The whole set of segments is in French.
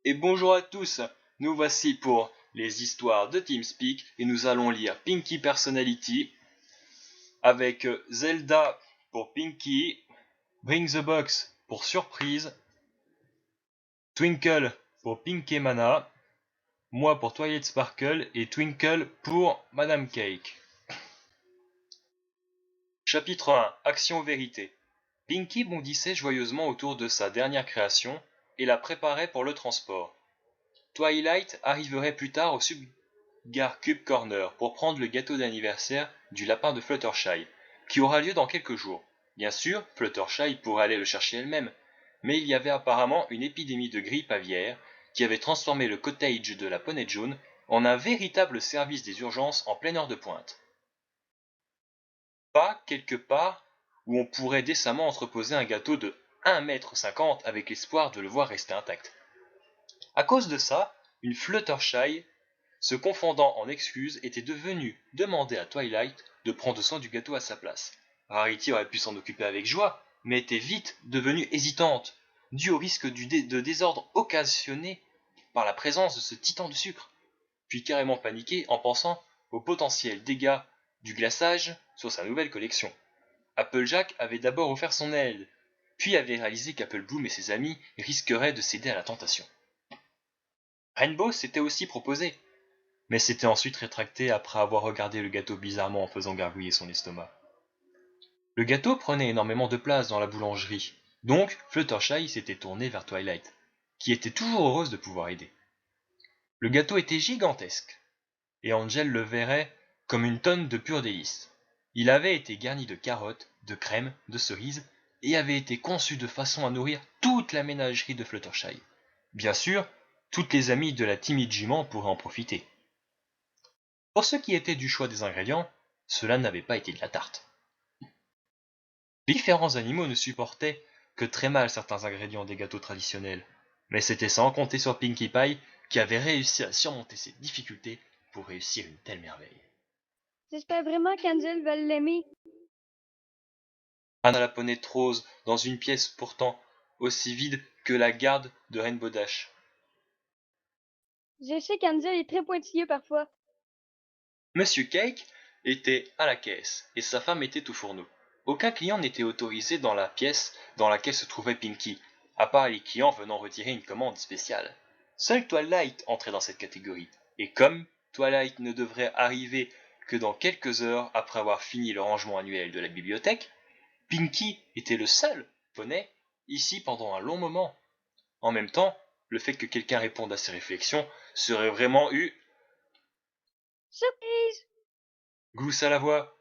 Et bonjour à tous, nous voici pour les histoires de TeamSpeak et nous allons lire Pinky Personality avec Zelda pour Pinky, Bring the Box pour Surprise, Twinkle pour Pinky Mana, moi pour Twilight Sparkle et Twinkle pour Madame Cake. Chapitre 1 Action Vérité. Pinky bondissait joyeusement autour de sa dernière création et la préparait pour le transport. Twilight arriverait plus tard au Sugar Cube Corner pour prendre le gâteau d'anniversaire du lapin de Fluttershy, qui aura lieu dans quelques jours. Bien sûr, Fluttershy pourrait aller le chercher elle-même, mais il y avait apparemment une épidémie de grippe aviaire qui avait transformé le cottage de la Poney Jaune en un véritable service des urgences en pleine heure de pointe. Pas quelque part où on pourrait décemment entreposer un gâteau de 1,50 m avec l'espoir de le voir rester intact. À cause de ça, une Fluttershy, se confondant en excuses, était devenue demander à Twilight de prendre soin du gâteau à sa place. Rarity aurait pu s'en occuper avec joie, mais était vite devenue hésitante, due au risque de désordre occasionné par la présence de ce titan de sucre, puis carrément paniquée en pensant aux potentiels dégâts du glaçage sur sa nouvelle collection. Applejack avait d'abord offert son aide, puis avait réalisé qu'Applebloom et ses amis risqueraient de céder à la tentation. Rainbow s'était aussi proposé, mais s'était ensuite rétracté après avoir regardé le gâteau bizarrement en faisant gargouiller son estomac. Le gâteau prenait énormément de place dans la boulangerie, donc Fluttershy s'était tourné vers Twilight, qui était toujours heureuse de pouvoir aider. Le gâteau était gigantesque, et Angel le verrait comme une tonne de pur délice. Il avait été garni de carottes, de crème, de cerises, et avait été conçu de façon à nourrir toute la ménagerie de Fluttershy. Bien sûr, toutes les amies de la timide jument pourraient en profiter. Pour ce qui était du choix des ingrédients, cela n'avait pas été de la tarte. Les différents animaux ne supportaient que très mal certains ingrédients des gâteaux traditionnels, mais c'était sans compter sur Pinkie Pie qui avait réussi à surmonter ces difficultés pour réussir une telle merveille. J'espère vraiment qu'Angel va l'aimer. Anna la poney rose dans une pièce pourtant aussi vide que la garde de Rainbow Dash. Je sais qu'Angel est très pointilleux parfois. Monsieur Cake était à la caisse et sa femme était au fourneau. Aucun client n'était autorisé dans la pièce dans laquelle se trouvait Pinky, à part les clients venant retirer une commande spéciale. Seul Twilight entrait dans cette catégorie, et comme Twilight ne devrait arriver que dans quelques heures après avoir fini le rangement annuel de la bibliothèque, Pinky était le seul poney ici pendant un long moment. En même temps, le fait que quelqu'un réponde à ses réflexions serait vraiment Surprise! gloussa la voix.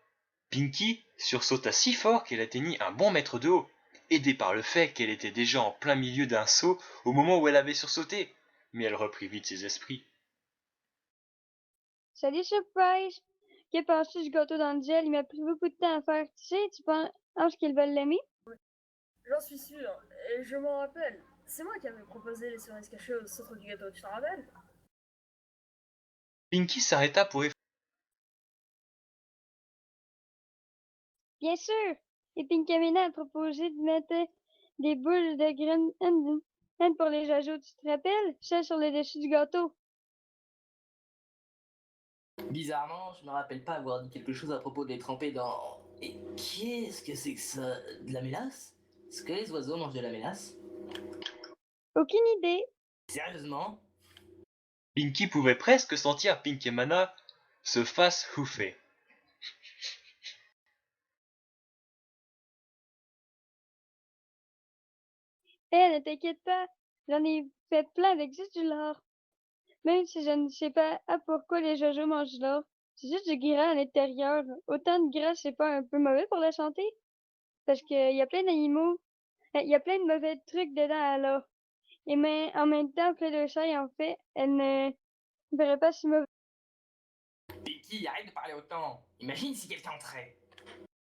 Pinky sursauta si fort qu'elle atteignit un bon mètre de haut, aidée par le fait qu'elle était déjà en plein milieu d'un saut au moment où elle avait sursauté. Mais elle reprit vite ses esprits. Salut Surprise! Que penses-tu du gâteau d'Angel? Il m'a pris beaucoup de temps à faire. Tu penses qu'il va l'aimer? J'en suis sûr, et je m'en rappelle. C'est moi qui avais proposé les cerises cachées au centre du gâteau, tu t'en rappelles? Pinky s'arrêta pour effleurer. Bien sûr! Et Pinkamena a proposé de mettre des boules de graines pour les ajouts. Tu te rappelles? Celles sur le dessus du gâteau. Bizarrement, je me rappelle pas avoir dit quelque chose à propos de les tremper dans... Et qu'est-ce que c'est que ça? De la mélasse? Est-ce que les oiseaux mangent de la mélasse? Aucune idée. Sérieusement? Pinky pouvait presque sentir Pinky Mana se fasse houffer. Ne t'inquiète pas. J'en ai fait plein avec juste du lard. Même si je ne sais pas pourquoi les jojo mangent du lard. C'est juste du gras à l'intérieur. Autant de gras, c'est pas un peu mauvais pour la santé? Parce qu'il y a plein d'animaux. Il y a plein de mauvais trucs dedans alors. Et mais en même temps, plein de chaille, en fait, elle ne ferait pas si mauvais. Pinky, arrête de parler autant! Imagine si quelqu'un entrait!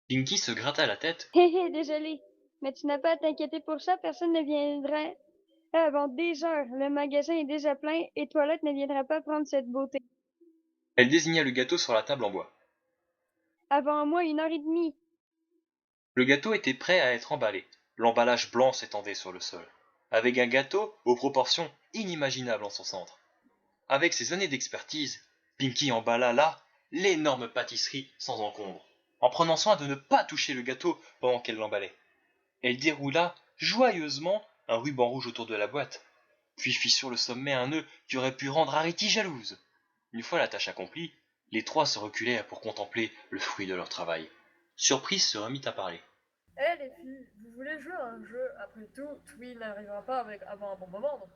Pinky se gratta la tête. Hé hé, désolé. Mais tu n'as pas à t'inquiéter pour ça, personne ne viendra avant des heures. Le magasin est déjà plein et Toilette ne viendra pas prendre cette beauté. Elle désigna le gâteau sur la table en bois. Avant moi, 1 heure et demie. Le gâteau était prêt à être emballé. L'emballage blanc s'étendait sur le sol. Avec un gâteau aux proportions inimaginable en son centre. Avec ses années d'expertise, Pinky emballa là l'énorme pâtisserie sans encombre, en prenant soin de ne pas toucher le gâteau pendant qu'elle l'emballait. Elle déroula joyeusement un ruban rouge autour de la boîte, puis fit sur le sommet un nœud qui aurait pu rendre Arity jalouse. Une fois la tâche accomplie, les trois se reculèrent pour contempler le fruit de leur travail. Surprise se remit à parler. Eh les filles, vous voulez jouer à un jeu? Après tout, Twin n'arrivera pas avant un bon moment, donc...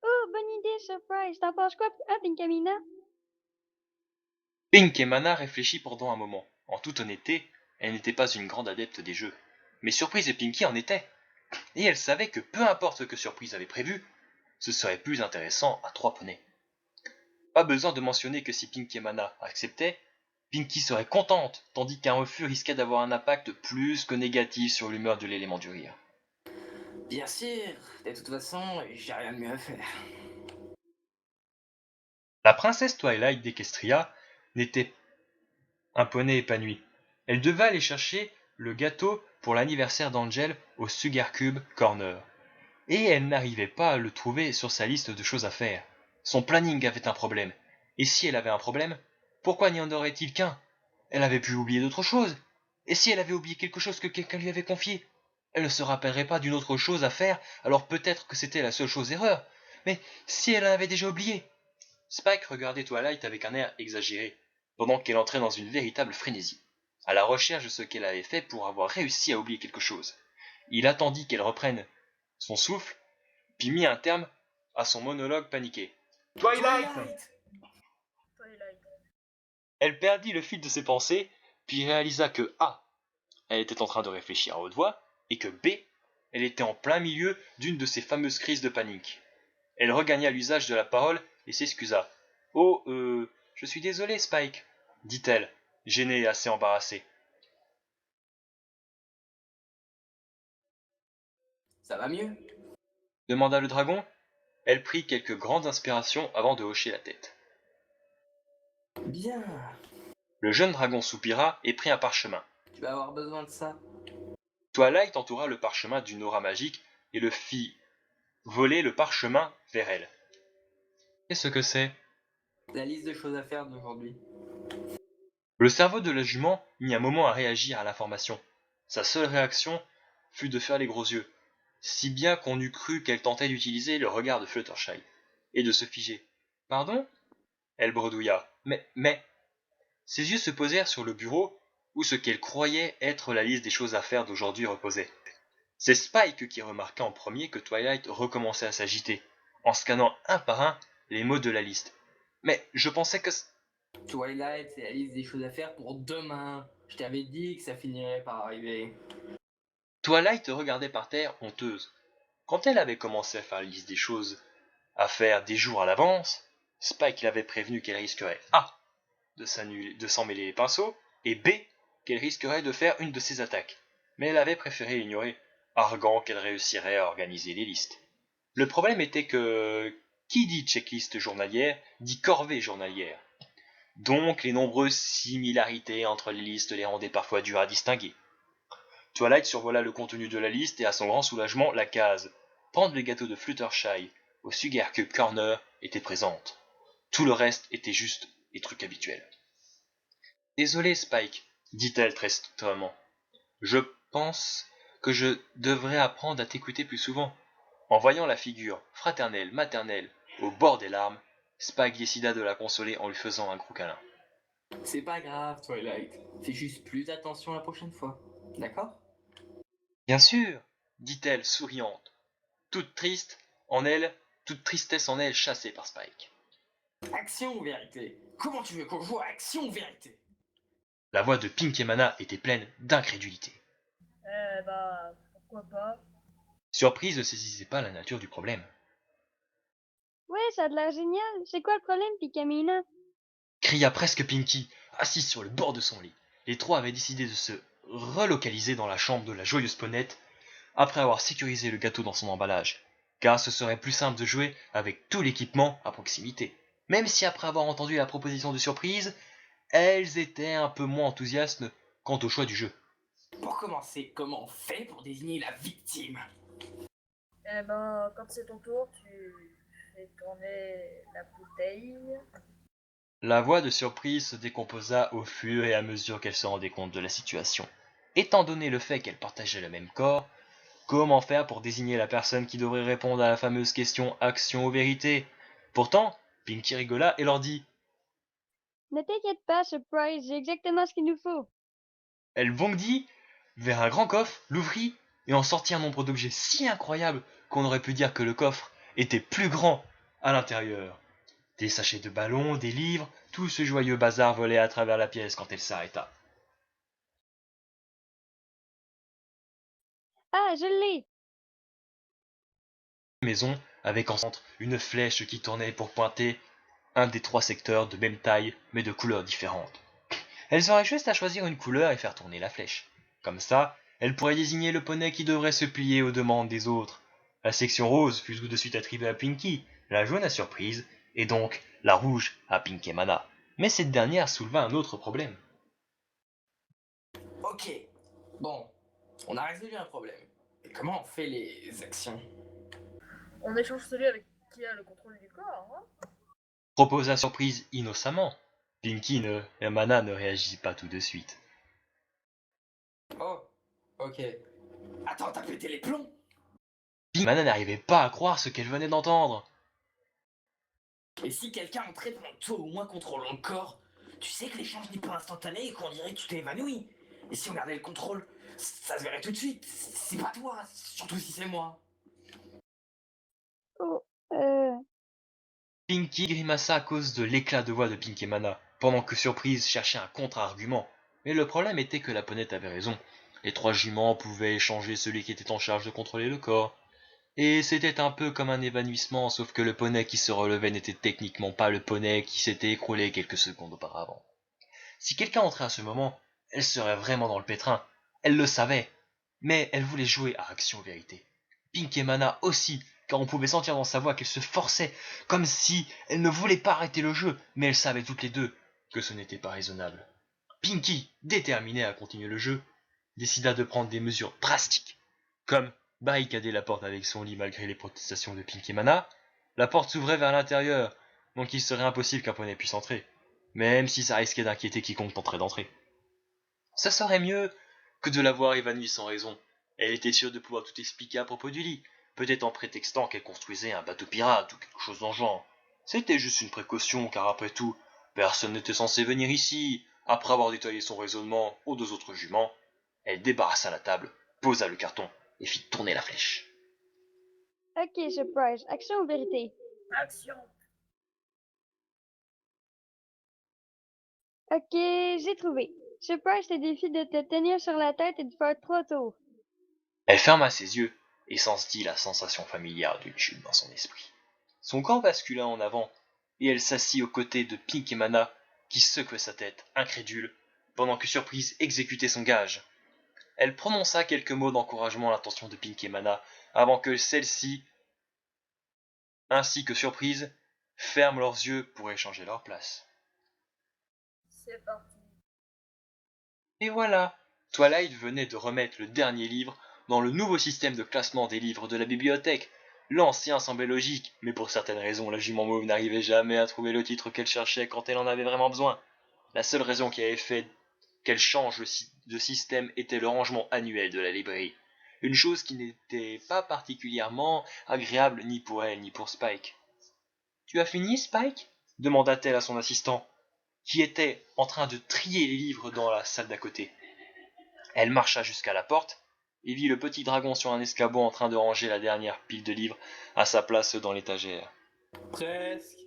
Oh, bonne idée, Surprise! T'en penses quoi, hein, Pinkamina? Pink et Mana réfléchit pendant un moment. En toute honnêteté, elle n'était pas une grande adepte des jeux. Mais Surprise et Pinky en étaient. Et elle savait que peu importe ce que Surprise avait prévu, ce serait plus intéressant à trois poneys. Pas besoin de mentionner que si Pinky et Mana acceptaient, Pinky serait contente, tandis qu'un refus risquait d'avoir un impact plus que négatif sur l'humeur de l'élément du rire. Bien sûr, de toute façon, j'ai rien de mieux à faire. La princesse Twilight d'Equestria n'était un poney épanoui. Elle devait aller chercher le gâteau pour l'anniversaire d'Angel au Sugar Cube Corner. Et elle n'arrivait pas à le trouver sur sa liste de choses à faire. Son planning avait un problème. Et si elle avait un problème, pourquoi n'y en aurait-il qu'un? Elle avait pu oublier d'autres choses. Et si elle avait oublié quelque chose que quelqu'un lui avait confié? Elle ne se rappellerait pas d'une autre chose à faire, alors peut-être que c'était la seule chose erreur. Mais si elle en avait déjà oublié? Spike regardait Twilight avec un air exagéré, pendant qu'elle entrait dans une véritable frénésie, à la recherche de ce qu'elle avait fait pour avoir réussi à oublier quelque chose. Il attendit qu'elle reprenne son souffle, puis mit un terme à son monologue paniqué. Twilight! Twilight. Elle perdit le fil de ses pensées, puis réalisa que A. Elle était en train de réfléchir à haute voix, et que B. Elle était en plein milieu d'une de ces fameuses crises de panique. Elle regagna l'usage de la parole et s'excusa. « Oh, je suis désolée, Spike, » dit-elle, gênée et assez embarrassée. Ça va mieux? Demanda le dragon. Elle prit quelques grandes inspirations avant de hocher la tête. Bien. Le jeune dragon soupira et prit un parchemin. Tu vas avoir besoin de ça. Twilight entoura le parchemin d'une aura magique et le fit voler le parchemin vers elle. Qu'est-ce que c'est? La liste de choses à faire d'aujourd'hui. Le cerveau de la jument mit un moment à réagir à l'information. Sa seule réaction fut de faire les gros yeux, si bien qu'on eût cru qu'elle tentait d'utiliser le regard de Fluttershy, et de se figer. « Pardon ?» Elle bredouilla. « Mais... » Ses yeux se posèrent sur le bureau où ce qu'elle croyait être la liste des choses à faire d'aujourd'hui reposait. C'est Spike qui remarqua en premier que Twilight recommençait à s'agiter, en scannant un par un les mots de la liste. « Mais je pensais que... » Twilight, c'est la liste des choses à faire pour demain. Je t'avais dit que ça finirait par arriver. Twilight regardait par terre, honteuse. Quand elle avait commencé à faire la liste des choses à faire des jours à l'avance, Spike l'avait prévenu qu'elle risquerait A. de s'en mêler les pinceaux, et B. qu'elle risquerait de faire une de ses attaques. Mais elle avait préféré l'ignorer, arguant qu'elle réussirait à organiser les listes. Le problème était que qui dit checklist journalière dit corvée journalière. Donc les nombreuses similarités entre les listes les rendaient parfois dures à distinguer. Twilight survola le contenu de la liste et à son grand soulagement, la case « Prendre les gâteaux de Fluttershy au Sugar Cube Corner » était présente. Tout le reste était juste des trucs habituels. « Désolé, Spike, » dit-elle tristement. « Je pense que je devrais apprendre à t'écouter plus souvent. » En voyant la figure fraternelle, maternelle, au bord des larmes, Spike décida de la consoler en lui faisant un gros câlin. C'est pas grave, Twilight. Fais juste plus attention la prochaine fois. D'accord? Bien sûr, dit-elle souriante, toute tristesse en elle chassée par Spike. Action ou vérité? Comment tu veux qu'on joue à action ou vérité? La voix de Pink et Mana était pleine d'incrédulité. Eh bah, pourquoi pas? Surprise ne saisissait pas la nature du problème. Ouais, ça a de l'air génial. C'est quoi le problème, Pinkamina? Cria presque Pinky, assise sur le bord de son lit. Les trois avaient décidé de se relocaliser dans la chambre de la joyeuse Ponette après avoir sécurisé le gâteau dans son emballage, car ce serait plus simple de jouer avec tout l'équipement à proximité. Même si après avoir entendu la proposition de surprise, elles étaient un peu moins enthousiastes quant au choix du jeu. Pour commencer, comment on fait pour désigner la victime? Eh ben, quand c'est ton tour, tu fais tourner la bouteille. La voix de surprise se décomposa au fur et à mesure qu'elle se rendait compte de la situation. Étant donné le fait qu'elle partageait le même corps, comment faire pour désigner la personne qui devrait répondre à la fameuse question action ou vérité? Pourtant, Pinky rigola et leur dit. Ne t'inquiète pas, Surprise, j'ai exactement ce qu'il nous faut. Elle bondit vers un grand coffre, l'ouvrit et en sortit un nombre d'objets si incroyables qu'on aurait pu dire que le coffre était plus grand à l'intérieur. Des sachets de ballons, des livres, tout ce joyeux bazar volait à travers la pièce quand elle s'arrêta. Ah, je l'ai! Maison avec en centre une flèche qui tournait pour pointer un des 3 secteurs de même taille mais de couleurs différentes. Elles auraient juste à choisir une couleur et faire tourner la flèche. Comme ça, elles pourraient désigner le poney qui devrait se plier aux demandes des autres. La section rose fut tout de suite attribuée à Pinky, la jaune à Surprise, et donc la rouge à Pink et Mana. Mais cette dernière souleva un autre problème. Ok, bon, on a résolu un problème. Et comment on fait les actions? On échange celui avec qui a le contrôle du corps, hein. Proposa Surprise innocemment. Pinky et Mana ne réagit pas tout de suite. Oh, ok. Attends, t'as pété les plombs? Pinky et Mana n'arrivaient pas à croire ce qu'elles venaient d'entendre. Et si quelqu'un entrait pendant que toi au moins contrôlant le corps, tu sais que l'échange n'est pas instantané et qu'on dirait que tu t'es évanoui. Et si on gardait le contrôle, ça se verrait tout de suite. C'est pas toi, surtout si c'est moi. Oh, Pinky grimaça à cause de l'éclat de voix de Pink et Mana, pendant que Surprise cherchait un contre-argument. Mais le problème était que la ponette avait raison. Les 3 juments pouvaient échanger celui qui était en charge de contrôler le corps. Et c'était un peu comme un évanouissement, sauf que le poney qui se relevait n'était techniquement pas le poney qui s'était écroulé quelques secondes auparavant. Si quelqu'un entrait à ce moment, elle serait vraiment dans le pétrin. Elle le savait. Mais elle voulait jouer à Action Vérité. Pink et Mana aussi, car on pouvait sentir dans sa voix qu'elle se forçait, comme si elle ne voulait pas arrêter le jeu, mais elles savaient toutes les deux que ce n'était pas raisonnable. Pinky, déterminée à continuer le jeu, décida de prendre des mesures drastiques, comme barricader la porte avec son lit malgré les protestations de Pink et Mana. La porte s'ouvrait vers l'intérieur, donc il serait impossible qu'un poney puisse entrer, même si ça risquait d'inquiéter quiconque tenterait d'entrer. Ce serait mieux que de l'avoir évanouie sans raison. Elle était sûre de pouvoir tout expliquer à propos du lit, peut-être en prétextant qu'elle construisait un bateau pirate ou quelque chose dans le genre. C'était juste une précaution, car après tout, personne n'était censé venir ici. Après avoir détaillé son raisonnement aux 2 autres juments, elle débarrassa la table, posa le carton et fit tourner la flèche. ok, Surprise, action ou vérité? Action. Ok, j'ai trouvé. Surprise te défie de te tenir sur la tête et de faire 3 tours. Elle ferma ses yeux et sentit la sensation familière d'une chute dans son esprit. Son corps bascula en avant et elle s'assit aux côtés de Pink et Mana qui secouait sa tête, incrédule, pendant que Surprise exécutait son gage. Elle prononça quelques mots d'encouragement à l'intention de Pink et Mana avant que celles-ci, ainsi que Surprise, ferment leurs yeux pour échanger leur place. C'est parti. Et voilà, Twilight venait de remettre le dernier livre dans le nouveau système de classement des livres de la bibliothèque. L'ancien semblait logique, mais pour certaines raisons, la jument mauve n'arrivait jamais à trouver le titre qu'elle cherchait quand elle en avait vraiment besoin. La seule raison qui avait fait qu'elle change de système était le rangement annuel de la librairie. Une chose qui n'était pas particulièrement agréable ni pour elle ni pour Spike. Tu as fini, Spike demanda-t-elle à son assistant, qui était en train de trier les livres dans la salle d'à côté. Elle marcha jusqu'à la porte et vit le petit dragon sur un escabeau en train de ranger la dernière pile de livres à sa place dans l'étagère. Presque.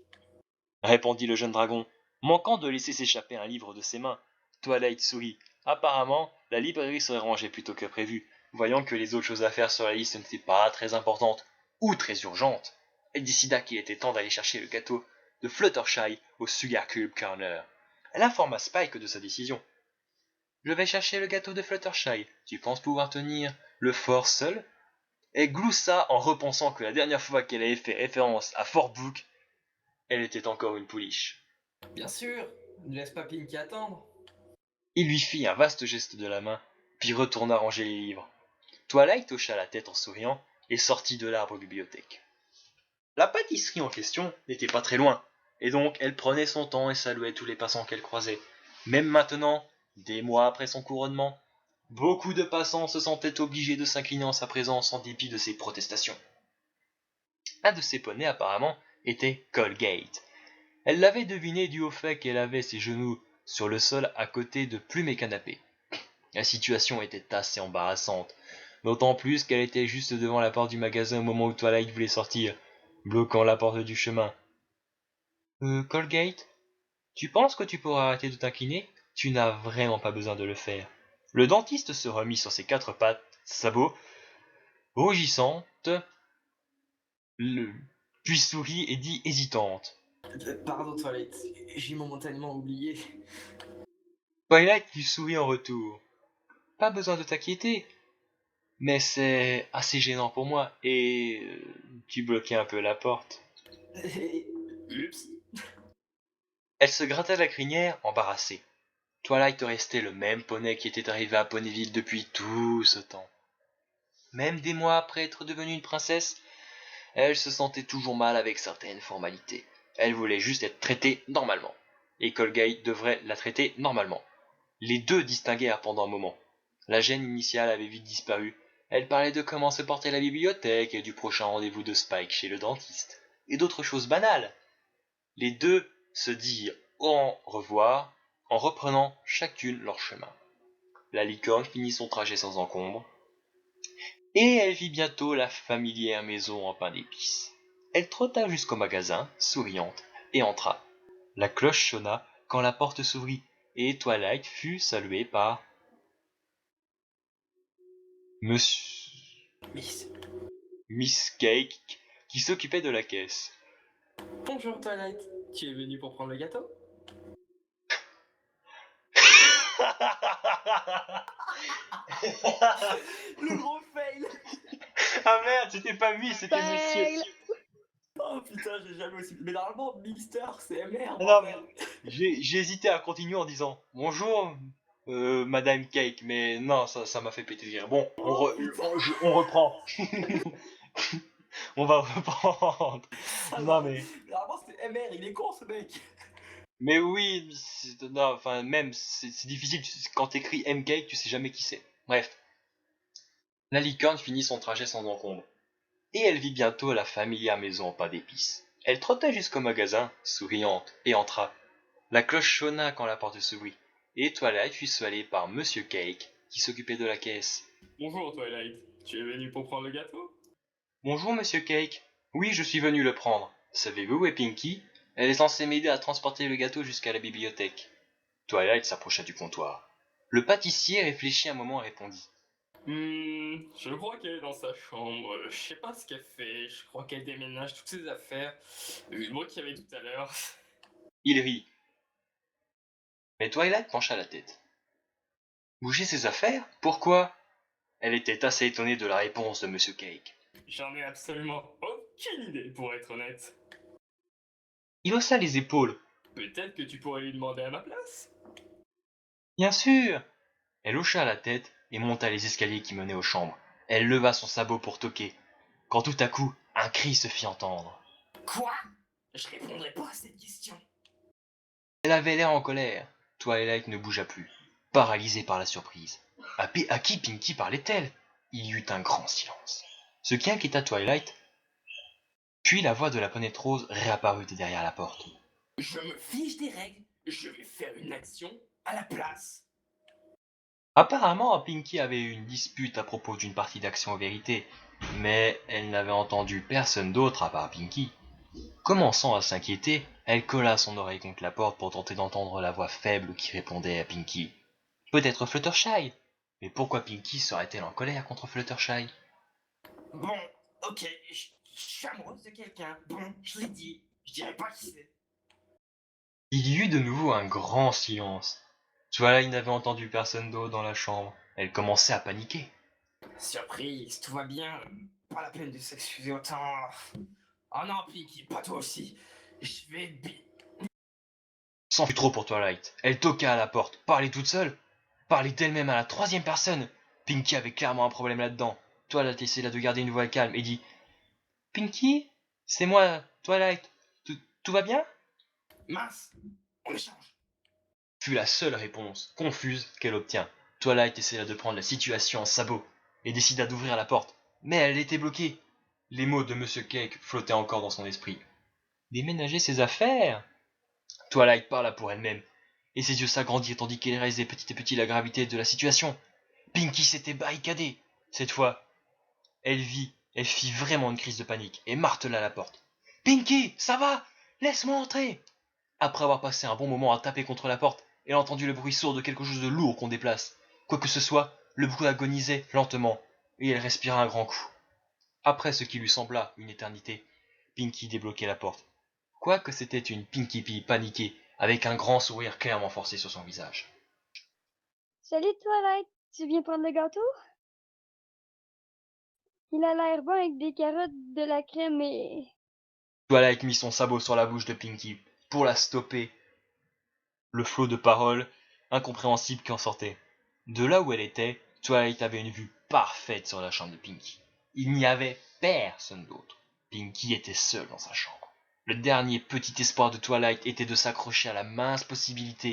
Répondit le jeune dragon, manquant de laisser s'échapper un livre de ses mains. Twilight sourit. Apparemment, la librairie serait rangée plus tôt que prévu, voyant que les autres choses à faire sur la liste n'étaient pas très importantes ou très urgentes. Elle décida qu'il était temps d'aller chercher le gâteau de Fluttershy au Sugar Cube Corner. Elle informa Spike de sa décision. Je vais chercher le gâteau de Fluttershy. Tu penses pouvoir tenir le fort seul? Elle gloussa en repensant que la dernière fois qu'elle avait fait référence à Fort Book, elle était encore une pouliche. Bien sûr, ne laisse pas Pinky attendre. Il lui fit un vaste geste de la main, puis retourna ranger les livres. Twilight hocha la tête en souriant et sortit de l'arbre bibliothèque. La pâtisserie en question n'était pas très loin, et donc elle prenait son temps et saluait tous les passants qu'elle croisait. Même maintenant, des mois après son couronnement, beaucoup de passants se sentaient obligés de s'incliner en sa présence en dépit de ses protestations. Un de ses poneys apparemment était Colgate. Elle l'avait deviné dû au fait qu'elle avait ses genoux sur le sol à côté de Plume et Canapé. La situation était assez embarrassante, d'autant plus qu'elle était juste devant la porte du magasin au moment où Twilight voulait sortir, bloquant la porte du chemin. Colgate, tu penses que tu pourras arrêter de t'incliner? Tu n'as vraiment pas besoin de le faire. Le dentiste se remit sur ses 4 pattes, sabots, rougissante, puis sourit et dit hésitante. Pardon, Toilette, j'ai momentanément oublié. Twilight lui sourit en retour. Pas besoin de t'inquiéter, mais c'est assez gênant pour moi et tu bloquais un peu la porte. Oups. Elle se gratta la crinière, embarrassée. Twilight restait le même poney qui était arrivé à Ponyville depuis tout ce temps. Même des mois après être devenue une princesse, elle se sentait toujours mal avec certaines formalités. Elle voulait juste être traitée normalement. Et Colgate devrait la traiter normalement. Les deux distinguèrent pendant un moment. La gêne initiale avait vite disparu. Elle parlait de comment se portait la bibliothèque et du prochain rendez-vous de Spike chez le dentiste. Et d'autres choses banales. Les deux se dirent au revoir en reprenant chacune leur chemin. La licorne finit son trajet sans encombre. Et elle vit bientôt la familière maison en pain d'épices. Elle trotta jusqu'au magasin, souriante, et entra. La cloche sonna quand la porte s'ouvrit, et Twilight fut saluée par Miss Cake, qui s'occupait de la caisse. Bonjour, Toilette. Tu es venu pour prendre le gâteau? Le gros fail. Ah merde, c'était pas Miss, c'était Monsieur. Fail. Oh putain, j'ai jamais aussi... Mais normalement, Mister, c'est MR. Non, mais j'ai hésité à continuer en disant bonjour, Madame Cake, mais non, ça m'a fait péter de rire. Bon, on reprend. On va reprendre. Non mais. Normalement, c'est MR, il est con ce mec. Mais oui, non, enfin même c'est difficile quand t'écris M-Cake, tu sais jamais qui c'est. Bref. La licorne finit son trajet sans encombre. Et elle vit bientôt la familière maison en pain d'épices. Elle trottait jusqu'au magasin, souriante, et entra. La cloche sonna quand la porte s'ouvrit, et Twilight fut saluée par Monsieur Cake, qui s'occupait de la caisse. Bonjour Twilight, tu es venu pour prendre le gâteau? Bonjour Monsieur Cake. Oui, je suis venu le prendre. Savez-vous où est Pinky? Elle est censée m'aider à transporter le gâteau jusqu'à la bibliothèque. Twilight s'approcha du comptoir. Le pâtissier réfléchit un moment et répondit. Je crois qu'elle est dans sa chambre. Je sais pas ce qu'elle fait. Je crois qu'elle déménage toutes ses affaires. Moi qui avait tout à l'heure. Il rit. Mais Twilight pencha la tête. Bouger ses affaires? Pourquoi? Elle était assez étonnée de la réponse de Monsieur Cake. J'en ai absolument aucune idée pour être honnête. Il haussa les épaules. Peut-être que tu pourrais lui demander à ma place? Bien sûr! Elle hocha la tête et monta les escaliers qui menaient aux chambres. Elle leva son sabot pour toquer, quand tout à coup, un cri se fit entendre. Quoi? Je répondrai pas à cette question. Elle avait l'air en colère. Twilight ne bougea plus, paralysée par la surprise. À qui Pinky parlait-elle? Il y eut un grand silence, ce qui inquiéta Twilight. Puis la voix de la Poinette Rose réapparut derrière la porte. Je me fiche des règles. Je vais faire une action à la place. Apparemment, Pinky avait eu une dispute à propos d'une partie d'Action Vérité, mais elle n'avait entendu personne d'autre à part Pinky. Commençant à s'inquiéter, elle colla son oreille contre la porte pour tenter d'entendre la voix faible qui répondait à Pinky. Peut-être Fluttershy? Mais pourquoi Pinky serait-elle en colère contre Fluttershy? Bon, ok, je suis amoureuse de quelqu'un. Bon, je l'ai dit. Je dirais pas qui c'est. Il y eut de nouveau un grand silence. Twilight n'avait entendu personne d'autre dans la chambre. Elle commençait à paniquer. Surprise, tout va bien. Pas la peine de s'excuser autant. Oh non, Pinky, pas toi aussi. Je vais... C'en fut trop pour Twilight. Elle toqua à la porte. Parler toute seule? Parler d'elle-même à la troisième personne? Pinky avait clairement un problème là-dedans. Twilight essaya de garder une voix calme et dit « Pinky, c'est moi, Twilight. Tout va bien ?» Mince, on échange. Fut la seule réponse, confuse, qu'elle obtint. Twilight essaya de prendre la situation en sabot et décida d'ouvrir la porte, mais elle était bloquée. Les mots de Monsieur Cake flottaient encore dans son esprit. Déménager ses affaires. Twilight parla pour elle-même, et ses yeux s'agrandirent tandis qu'elle réalisait petit à petit la gravité de la situation. Pinky s'était barricadée. Cette fois, elle fit vraiment une crise de panique et martela la porte. « Pinky, ça va? Laisse-moi entrer !» Après avoir passé un bon moment à taper contre la porte, elle entendit le bruit sourd de quelque chose de lourd qu'on déplace. Quoi que ce soit, le bruit agonisait lentement, et elle respira un grand coup. Après ce qui lui sembla une éternité, Pinky débloquait la porte. Quoique c'était une Pinky Pie paniquée, avec un grand sourire clairement forcé sur son visage. Salut Twilight, tu viens prendre le gâteau? Il a l'air bon avec des carottes, de la crème et... Twilight mit son sabot sur la bouche de Pinky pour la stopper le flot de paroles incompréhensibles qui en sortaient. De là où elle était, Twilight avait une vue parfaite sur la chambre de Pinky. Il n'y avait personne d'autre. Pinky était seule dans sa chambre. Le dernier petit espoir de Twilight était de s'accrocher à la mince possibilité